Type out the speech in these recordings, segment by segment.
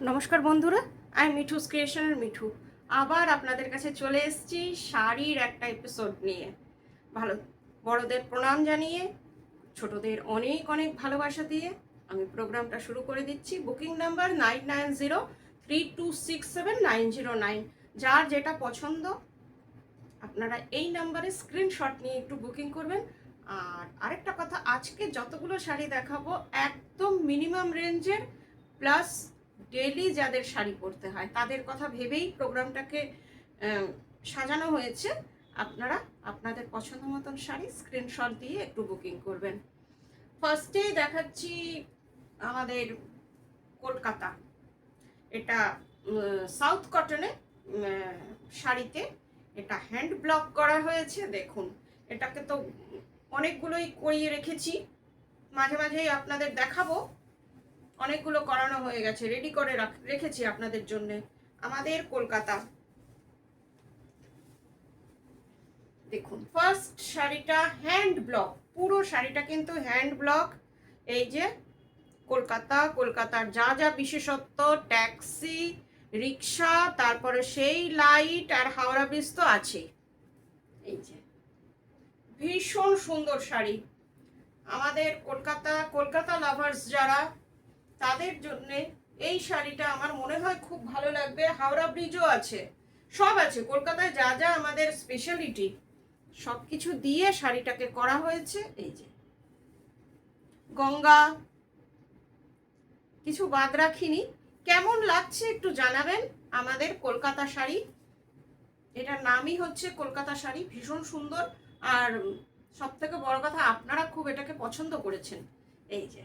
নমস্কার বন্ধুরা, আমি মিঠুস ক্রিয়েশনের মিঠু আবার আপনাদের কাছে চলে এসেছি শাড়ির একটা এপিসোড নিয়ে। ভালো বড়দের প্রণাম জানিয়ে ছোটদের অনেক অনেক ভালোবাসা দিয়ে আমি প্রোগ্রামটা শুরু করে দিচ্ছি। Booking number 9903267909। যার যেটা পছন্দ আপনারা এই নাম্বারে স্ক্রিনশট নিয়ে একটু বুকিং করবেন। আর আরেকটা কথা, আজকে যতগুলো শাড়ি দেখাবো একদম মিনিমাম রেঞ্জের, প্লাস ডেলি যাদের শাড়ি পরতে হয় তাদের কথা ভেবেই প্রোগ্রামটাকে সাজানো হয়েছে। আপনারা আপনাদের পছন্দ মতন শাড়ি স্ক্রিনশট দিয়ে একটু বুকিং করবেন। ফার্স্টেই দেখাচ্ছি আমাদের কলকাতা, এটা সাউথ কটনে শাড়িতে, এটা হ্যান্ড ব্লক করা হয়েছে। দেখুন, এটাকে তো অনেকগুলোই করিয়ে রেখেছি, মাঝে মাঝেই আপনাদের দেখাবো। অনেকগুলো করানো হয়ে গেছে, রেডি করে রেখেছি আপনাদের জন্য। আমাদের কলকাতা, দেখুন ফার্স্ট শাড়িটা হ্যান্ড ব্লক, পুরো শাড়িটা কিন্তু হ্যান্ড ব্লক। এই যে কলকাতা, কলকাতার যা যা বিশেষত্ব, ট্যাক্সি, রিক্সা, তারপরে সেই লাইট আর হাওড়া ব্রিজ তো আছে। এই যে ভীষণ সুন্দর শাড়ি, আমাদের কলকাতা কলকাতা লাভার্স যারা, তাদের জন্য এই শাড়িটা আমার মনে হয় খুব ভালো লাগবে। হাওড়া ব্রিজও আছে, সব আছে কলকাতায়, যা যা আমাদের স্পেশালিটি সব কিছু দিয়ে শাড়িটাকে করা হয়েছে। এই যে গঙ্গা, কিছু বাদ রাখিনি। কেমন লাগছে একটু জানাবেন। আমাদের কলকাতা শাড়ি, এটার নামই হচ্ছে কলকাতা শাড়ি, ভীষণ সুন্দর। আর সব থেকে বড় কথা, আপনারা খুব এটাকে পছন্দ করেছেন। এই যে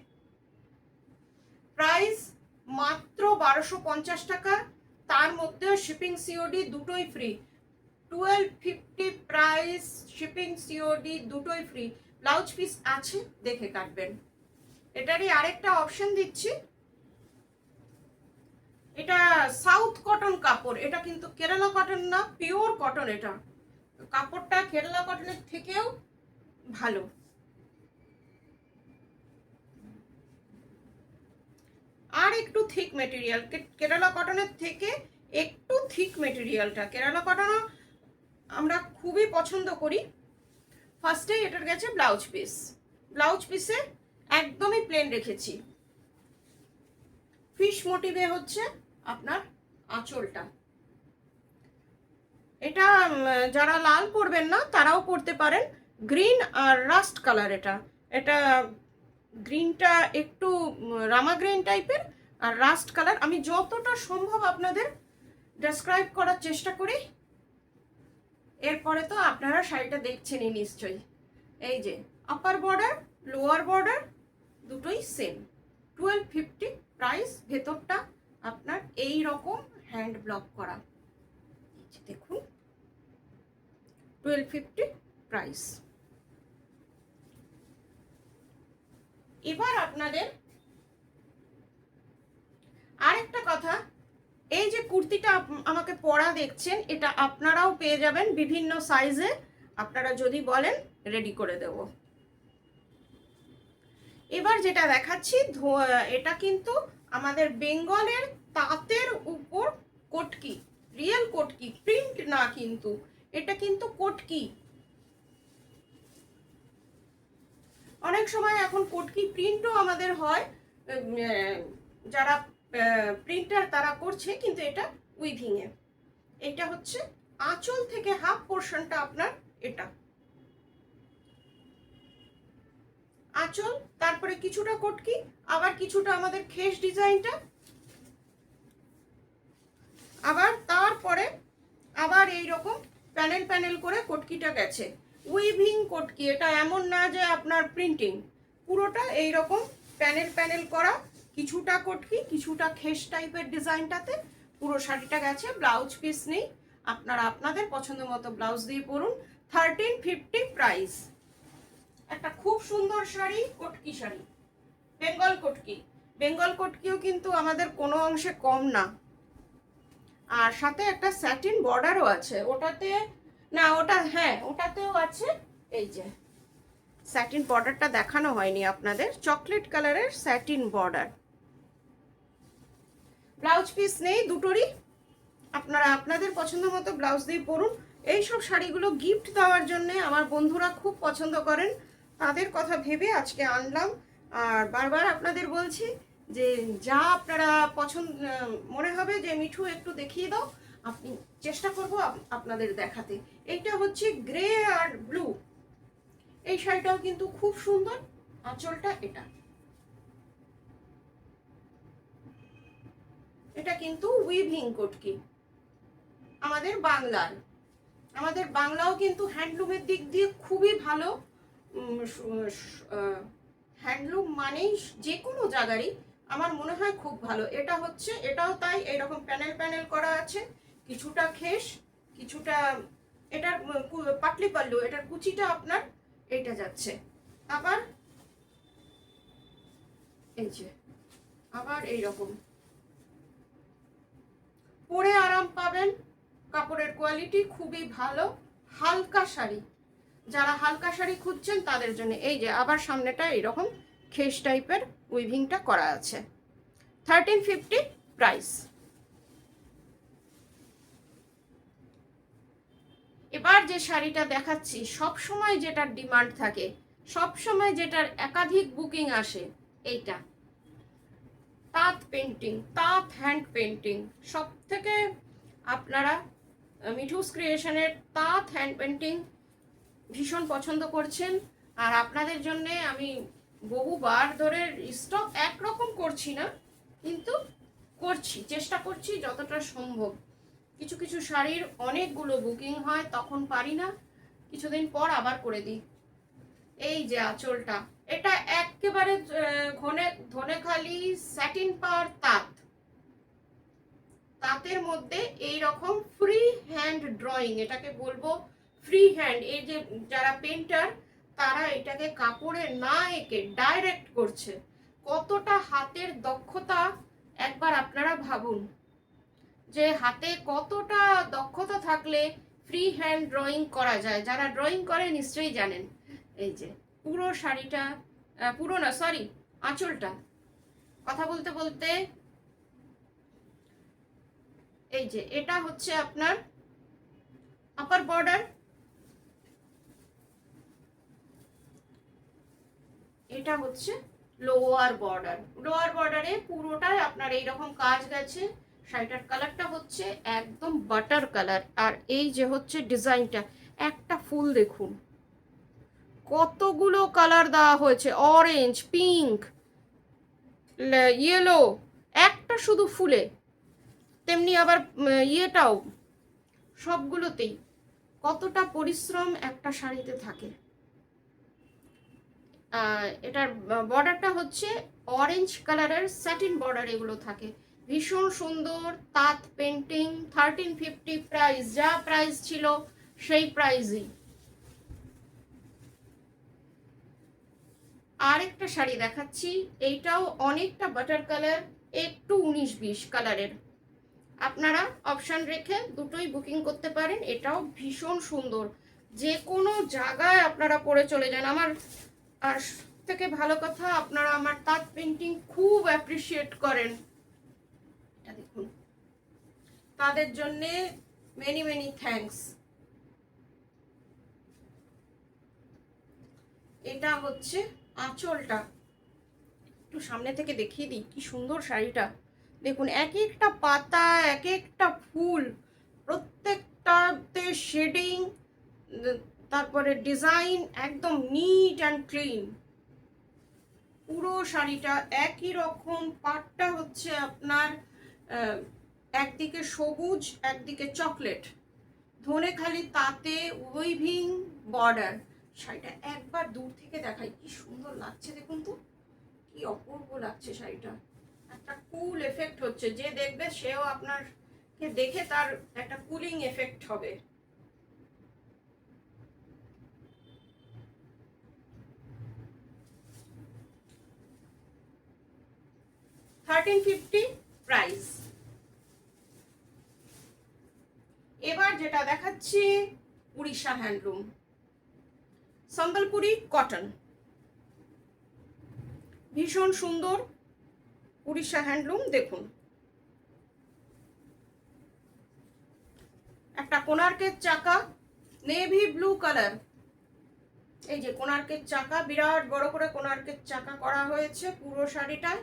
প্রাইস মাত্র 1250 টাকা, তার মধ্যে শিপিং সিওডি দুটোই ফ্রি। 1250 প্রাইস, শিপিং সিওডি দুটোই ফ্রি। ব্লাউজ পিস আছে, দেখে কাটবেন। এটারই আরেকটা অপশন দিচ্ছি, এটা সাউথ কটন কাপড়, এটা কিন্তু কেরালা কটন না, পিওর কটন। এটা কাপড়টা কেরালা কটনের থেকেও ভালো। আর একটু থিক মেটেরিয়াল, কেরালা কটনের থেকে একটু থিক মেটেরিয়ালটা। কেরালা কটনও আমরা খুবই পছন্দ করি। ফার্স্টেই এটার গেছে ব্লাউজ পিস, ব্লাউজ পিসে একদমই প্লেন রেখেছি। ফিশ মোটিভে হচ্ছে আপনার আঁচলটা। এটা যারা লাল পরবেন না তারাও পরতে পারেন। গ্রিন আর রাস্ট কালার, এটা এটা গ্রিনটা একটু রামা গ্রিন টাইপের, আর রাস্ট কালার আমি যতটা সম্ভব আপনাদের ডেসক্রাইব করার চেষ্টা করি। এরপরে তো আপনারা শাড়িটা দেখছেনই নিশ্চয়ই। এই যে আপার বর্ডার, লোয়ার বর্ডার দুটোই সেম, 1250 প্রাইস। ভেতরটা আপনার এই রকম হ্যান্ড ব্লক করা, দেখুন 1250 প্রাইস। এবার আপনাদের আরেকটা কথা, এই যে কুর্তিটা আমাকে পরা দেখছেন, এটা আপনারাও পেয়ে যাবেন বিভিন্ন সাইজে। আপনারা যদি বলেন রেডি করে দেব। এবার যেটা দেখাচ্ছি, এটা কিন্তু আমাদের বেঙ্গলের তাঁতের উপর কটকি, রিয়েল কটকি, প্রিন্ট না কিন্তু, এটা কিন্তু কটকি। অনেক সময় এখন কটকি প্রিন্টও আমাদের হয়, যারা প্রিন্টার তারা করছে, কিন্তু এটা উইভিং এ। এটা হচ্ছে আঁচল থেকে হাফ পোর্শনটা আপনার, এটা আঁচল, তারপরে কিছুটা কটকি, আবার কিছুটা আমাদের খেস ডিজাইনটা, আবার তারপরে আবার এই রকম প্যানেল প্যানেল করে কটকিটা গেছে। উইভিং কটকি, এটা এমন না যে আপনার প্রিন্টিং, পুরোটা এই রকম প্যানেল প্যানেল করা, কিছুটা কটকি কিছুটা খেস টাইপের ডিজাইনটাতে পুরো শাড়িটা গেছে। ব্লাউজ পিস নেই, আপনারা আপনাদের পছন্দ মতো ব্লাউজ দিয়ে পরুন। 1350 প্রাইস। একটা খুব সুন্দর শাড়ি, কটকি শাড়ি, বেঙ্গল কটকি। বেঙ্গল কটকিও কিন্তু আমাদের কোনো অংশে কম না। আর সাথে একটা স্যাটিন বর্ডারও আছে ওটাতে, না ওটা হ্যাঁ ওটাতেও আছে। এই যে স্যাটিন বর্ডারটা দেখানো হয়নি আপনাদের, চকলেট কালারের satin border. Blouse blouse piece নেই দুটোরই, আপনারা আপনাদের পছন্দ মতো ব্লাউজ দিয়ে পরুন। এইসব শাড়িগুলো গিফট দেওয়ার জন্যে আমার বন্ধুরা খুব পছন্দ করেন, তাদের কথা ভেবে আজকে আনলাম। আর বারবার আপনাদের বলছি যে যা আপনারা পছন্দ মনে হবে যে মিঠু একটু দেখিয়ে দাও, আপনি চেষ্টা করব আপনাদের দেখাতে। এইটা হচ্ছে গ্রে আর ব্লু, এই শাড়িটাও কিন্তু খুব সুন্দর। আঁচলটা এটা কিন্তু উইভিং কটকি, আমাদের বাংলাও কিন্তু হ্যান্ডলুমের দিক দিয়ে খুবই ভালো। হ্যান্ডলুম মানেই যে কোনো জায়গারই আমার মনে হয় খুব ভালো। এটা হচ্ছে, এটাও তাই, এরকম প্যানেল প্যানেল করা আছে, কিছুটা খেস, কিছুটা এটার পাটলি পাল্লু, এটার কুচিটা আপনার এটা যাচ্ছে। আবার এই যে আবার এইরকম পরে আরাম পাবেন, কাপড়ের কোয়ালিটি খুবই ভালো। হালকা শাড়ি, যারা হালকা শাড়ি খুঁজছেন তাদের জন্য। এই যে আবার সামনেটা এরকম খেস টাইপের উইভিংটা করা আছে। 1350 প্রাইস। এবার যে শাড়িটা দেখাচ্ছি, সব সময় যেটার ডিমান্ড থাকে, সব সময় যেটার একাধিক বুকিং আসে, এইটা তাঁত পেন্টিং, তাঁত হ্যান্ড পেন্টিং। সব থেকে আপনারা মিঠুস ক্রিয়েশনের তাঁত হ্যান্ড পেন্টিং ভীষণ পছন্দ করছেন। আর আপনাদের জন্য আমি বহুবার ধরে স্টক একরকম করছি না, কিন্তু করছি, চেষ্টা করছি যতটা সম্ভব। কিছু কিছু শাড়ির অনেকগুলো বুকিং হয়, তখন পারি না, কিছুদিন পর আবার করে দিই। এই যে আঁচলটা, এটা একেবারে ধনেখালি স্যাটিন পার তাঁতের মধ্যে এই রকম ফ্রি হ্যান্ড ড্রয়িং, এটাকে বলবো ফ্রি হ্যান্ড। এই যে যারা পেন্টার তারা এটাকে কাপড়ে না এঁকে ডাইরেক্ট করছে, কতটা হাতের দক্ষতা একবার আপনারা ভাবুন, যে হাতে কতটা দক্ষতা থাকলে ফ্রি হ্যান্ড ড্রয়িং করা যায়। যারা ড্রয়িং করে নিশ্চয়ই জানেন। এই যে পুরো শাড়িটা, পুরো না সরি, আঁচলটা, কথা বলতে বলতে, এই যে এটা হচ্ছে আপনার আপার বর্ডার, এটা হচ্ছে লোয়ার বর্ডার। লোয়ার বর্ডারে পুরোটাই আপনার এইরকম কাজ গেছে। শাড়িটার কালারটা হচ্ছে একদম বাটার কালার। আর এই যে হচ্ছে ডিজাইনটা, একটা ফুল দেখুন কতগুলো কালার দেওয়া হয়েছে, অরেঞ্জ, পিঙ্ক, ইয়েলো, একটা শুধু ফুলে, তেমনি আবার ইয়েটাও, সবগুলোতেই কতটা পরিশ্রম একটা শাড়িতে থাকে। এটার বর্ডারটা হচ্ছে অরেঞ্জ কালারের স্যাটিন বর্ডার, এগুলো থাকে, ভীষণ সুন্দর। তাঁত পেন্টিং, 1350 প্রাইস, যা প্রাইস ছিল সেই প্রাইসই। আরেকটা শাড়ি দেখাচ্ছি, এইটাও অনেকটা বাটার কালার, একটু 19-20 কালারের। আপনারা অপশান রেখে দুটোই বুকিং করতে পারেন। এটাও ভীষণ সুন্দর, যে কোনো জায়গায় আপনারা পরে চলে যান। আমার আর থেকে ভালো কথা, আপনারা আমার তাঁত পেন্টিং খুব অ্যাপ্রিসিয়েট করেন, এটা দেখুন, তাদের জন্যে মেনি মেনি থ্যাঙ্কস। এটা হচ্ছে আঁচলটা, একটু সামনে থেকে দেখিয়ে দিই কি সুন্দর শাড়িটা। দেখুন এক একটা পাতা, এক একটা ফুল, প্রত্যেকটাতে শেডিং, তারপরে ডিজাইন একদম নিট অ্যান্ড ক্লিন। পুরো শাড়িটা একই রকম, পাটটা হচ্ছে আপনার একদিকে সবুজ একদিকে চকলেট, ধনেখালি তাতে উইভিং বর্ডার। শাড়িটা একবার দূর থেকে দেখাই, কি সুন্দর লাগছে দেখুন তো, কি অপূর্ব লাগছে শাড়িটা। একটা কুল এফেক্ট হচ্ছে, যে দেখবে সেও আপনারকে দেখে তার একটা কুলিং এফেক্ট হবে। $1350 প্রাইস। এবার যেটা দেখাচ্ছি উড়িষ্যা হ্যান্ডলুম, সম্বলপুরি কটন, ভীষণ সুন্দর উড়িষ্যা হ্যান্ডলুম। দেখুন একটা কোণার্কের চাকা, নেভি ব্লু কালার। এই যে কোণার্কের চাকা, বিরাট বড় করে কোণার্কের চাকা করা হয়েছে পুরো শাড়িটায়।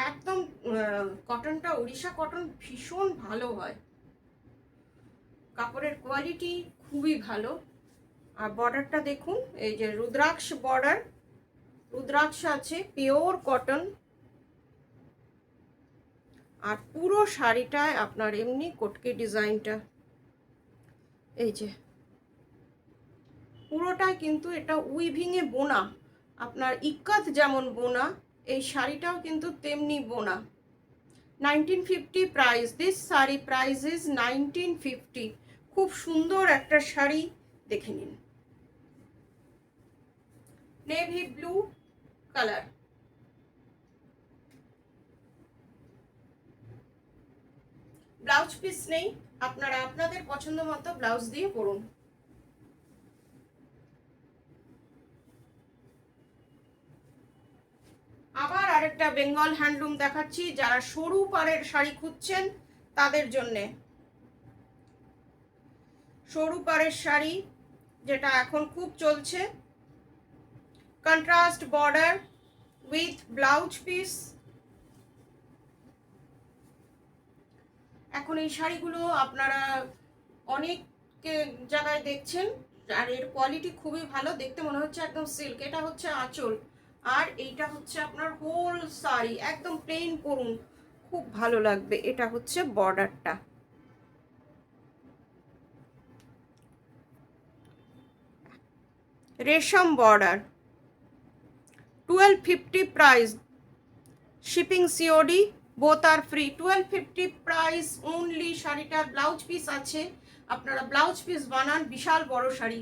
একদম কটনটা উড়িষ্যা কটন ভীষণ ভালো হয়, কাপড়ের কোয়ালিটি খুবই ভালো। আর বর্ডারটা দেখুন, এই যে রুদ্রাক্ষ বর্ডার, রুদ্রাক্ষ আছে, পিওর কটন। আর পুরো শাড়িটায় আপনার এমনি কটকি ডিজাইনটা, এই যে পুরোটাই কিন্তু এটা উইভিংয়ে বোনা, আপনার ইক্কাত যেমন বোনা, এই শাড়িটাও কিন্তু তেমনি বোনা। 1950 price, this sari price is 1950। খুব সুন্দর একটা শাড়ি, দেখে নিন, navy blue colour. Blouse piece নেই, আপনারা আপনাদের পছন্দ মতো ব্লাউজ দিয়ে পরুন। আবার আরেকটা বেঙ্গল হ্যান্ডলুম দেখাচ্ছি, যারা সরু পাড়ের শাড়ি খুঁজছেন তাদের জন্যে। সরু পাড়ের শাড়ি যেটা এখন খুব চলছে, contrast border with blouse piece. এখন এই শাড়িগুলো আপনারা অনেক জায়গায় দেখছেন, আর এর কোয়ালিটি খুবই ভালো, দেখতে মনে হচ্ছে একদম সিল্ক। এটা হচ্ছে আঁচল, আর এইটা হচ্ছে আপনার হোল শাড়ি, একদম প্লেন পরুন, খুব ভালো লাগবে। এটা হচ্ছে বর্ডারটা, রেশম border. 1250 price, shipping COD both আর ফ্রি। 1250 price only. শাড়িটার ব্লাউজ পিস আছে, আপনারা ব্লাউজ পিস বানান, বিশাল বড় শাড়ি,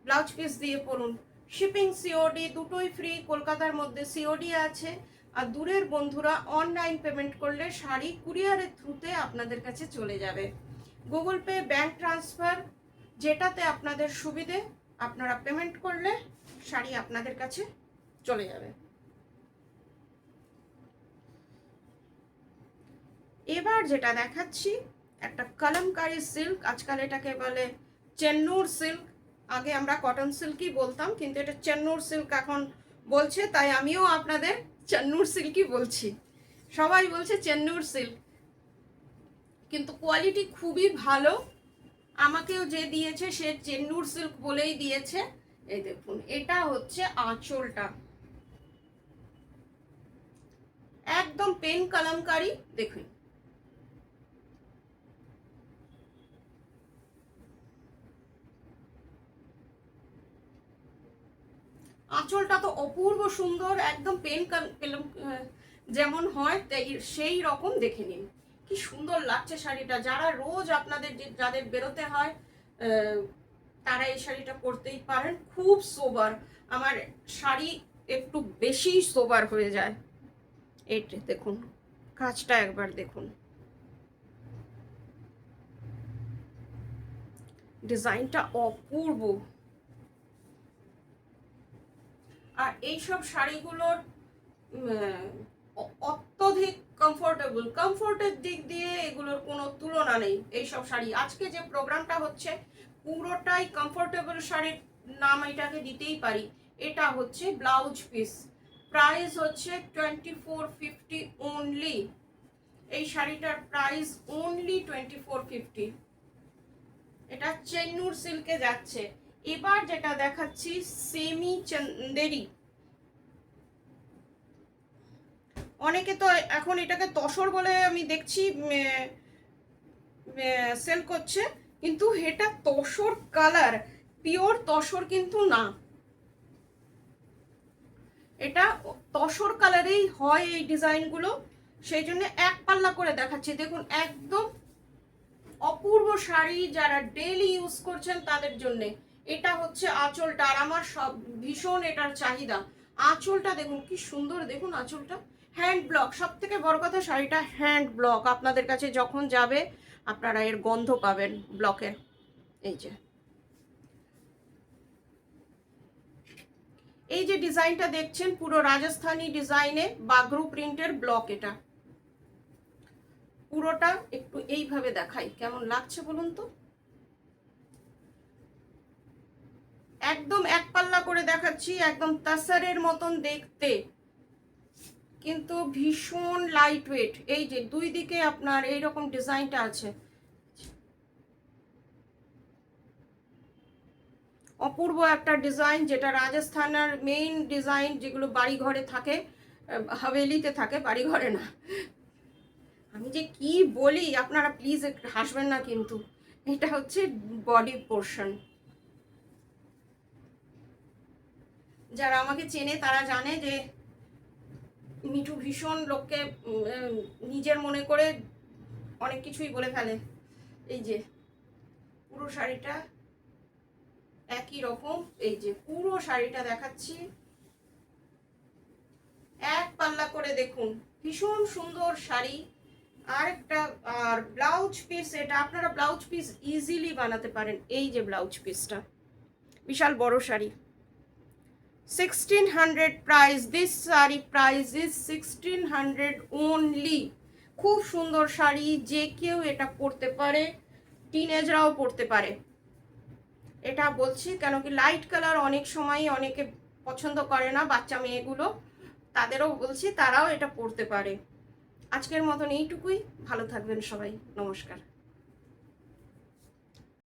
ব্লাউজ পিস দিয়ে পরুন। শিপিং সিওডি দুটোই ফ্রি, কলকাতার মধ্যে সিওডি আছে। আর দূরের বন্ধুরা অনলাইন পেমেন্ট করলে শাড়ি কুরিয়ারের থ্রুতে আপনাদের কাছে চলে যাবে। গুগল পে, ব্যাংক ট্রান্সফার, যেটাতে আপনাদের সুবিধে, আপনারা পেমেন্ট করলে শাড়ি আপনাদের কাছে চলে যাবে। এবার যেটা দেখাচ্ছি, একটা কলমকারি সিল্ক, আজকাল এটাকে বলে চেন্নুর সিল্ক। আগে আমরা কটন সিল্কই বলতাম, কিন্তু এটা চেন্নুর সিল্ক এখন বলছে, তাই আমিও আপনাদের চেন্নুর সিল্কই বলছি। সবাই বলছে চেন্নুর সিল্ক, কিন্তু কোয়ালিটি খুবই ভালো। আমাকেও যে দিয়েছে সে চেন্নুর সিল্ক বলেই দিয়েছে। এই দেখুন, এটা হচ্ছে আঁচলটা, একদম পেন কলমকারি। দেখুন, আঁচলটা তো অপূর্ব সুন্দর, একদম পেন যেমন হয় সেই রকম। দেখে নিন কি সুন্দর লাগছে শাড়িটা। যারা রোজ আপনাদের যাদের বেরোতে হয় তারা এই শাড়িটা পরতেই পারেন। খুব সোবার, আমার শাড়ি একটু বেশি সোবার হয়ে যায়। এইটা দেখুন, কাজটা একবার দেখুন, ডিজাইনটা অপূর্ব। আর এইসব শাড়িগুলোর অত্যধিক কমফোর্টের দিক দিয়ে এগুলোর কোনো তুলনা নেই। এইসব শাড়ি, আজকে যে প্রোগ্রামটা হচ্ছে পুরোটাই কমফোর্টেবল শাড়ির নাম এটাকে দিতেই পারি। এটা হচ্ছে ব্লাউজ পিস, প্রাইস হচ্ছে 2450 অনলি। এই শাড়িটার প্রাইস অনলি 2450। এটা চেন্নুর সিল্কে যাচ্ছে। এবার যেটা দেখাচ্ছি সেমি চন্দেরি। অনেকে তো এখন এটাকে তসর বলে আমি দেখছি সেল করছে, কিন্তু এটা তসর কালার, পিওর তসর কিন্তু না, এটা তসর কালারেই হয় এই ডিজাইনগুলো। সেই জন্য এক পাল্লা করে দেখাচ্ছি। দেখুন, একদম অপূর্ব শাড়ি, যারা ডেইলি ইউজ করছেন তাদের জন্য। এটা হচ্ছে আঁচলটা, আর আমার সব ভীষণ এটার চাহিদা। আঁচলটা দেখুন কি সুন্দর, দেখুন আঁচলটা হ্যান্ড ব্লক। সব থেকে বড় কথা, শাড়িটা হ্যান্ড ব্লক, আপনাদের কাছে যখন যাবে আপনারা এর গন্ধ পাবেন ব্লকের। এই যে এই যে ডিজাইনটা দেখছেন, পুরো রাজস্থানী ডিজাইনে বাগরু প্রিন্টের ব্লক। এটা পুরোটা একটু এইভাবে দেখাই, কেমন লাগছে বলুন তো। একদম এক পাল্লা করে দেখাচ্ছি, একদম তাসারের মতন দেখতে, কিন্তু ভীষণ লাইট ওয়েট। এই যে দুই দিকে আপনার এইরকম ডিজাইনটা আছে, অপূর্ব একটা ডিজাইন, যেটা রাজস্থানের মেইন ডিজাইন, যেগুলো বাড়ি ঘরে থাকে, হাভেলিতে থাকে, বাড়ি ঘরে না। আমি যে কি বলি, আপনারা প্লিজ একটু হাসবেন না কিন্তু। এটা হচ্ছে বডি পোর্শন। যারা আমাকে চেনে তারা জানে যে মিঠু ভীষণ লোককে নিজের মনে করে অনেক কিছুই বলে ফেলে। এই যে পুরো শাড়িটা একই রকম, এই যে পুরো শাড়িটা দেখাচ্ছি, এক পাল্লা করে দেখুন, ভীষণ সুন্দর শাড়ি। আর একটা, আর ব্লাউজ পিস, এটা আপনারা ব্লাউজ পিস ইজিলি বানাতে পারেন। এই যে ব্লাউজ পিসটা, বিশাল বড় sari, 1600 price. This sari price is 1600 only. খুব সুন্দর শাড়ি, যে কেউ এটা পরতে পারে, টিনেজরাও পরতে পারে। এটা বলছি কেন কি লাইট কালার অনেক সময় অনেকে পছন্দ করে না, বাচ্চা মেয়েগুলো, তাদেরও বলছি তারাও এটা পরতে পারে। আজকের মতন এইটুকুই, ভালো থাকবেন সবাই, নমস্কার।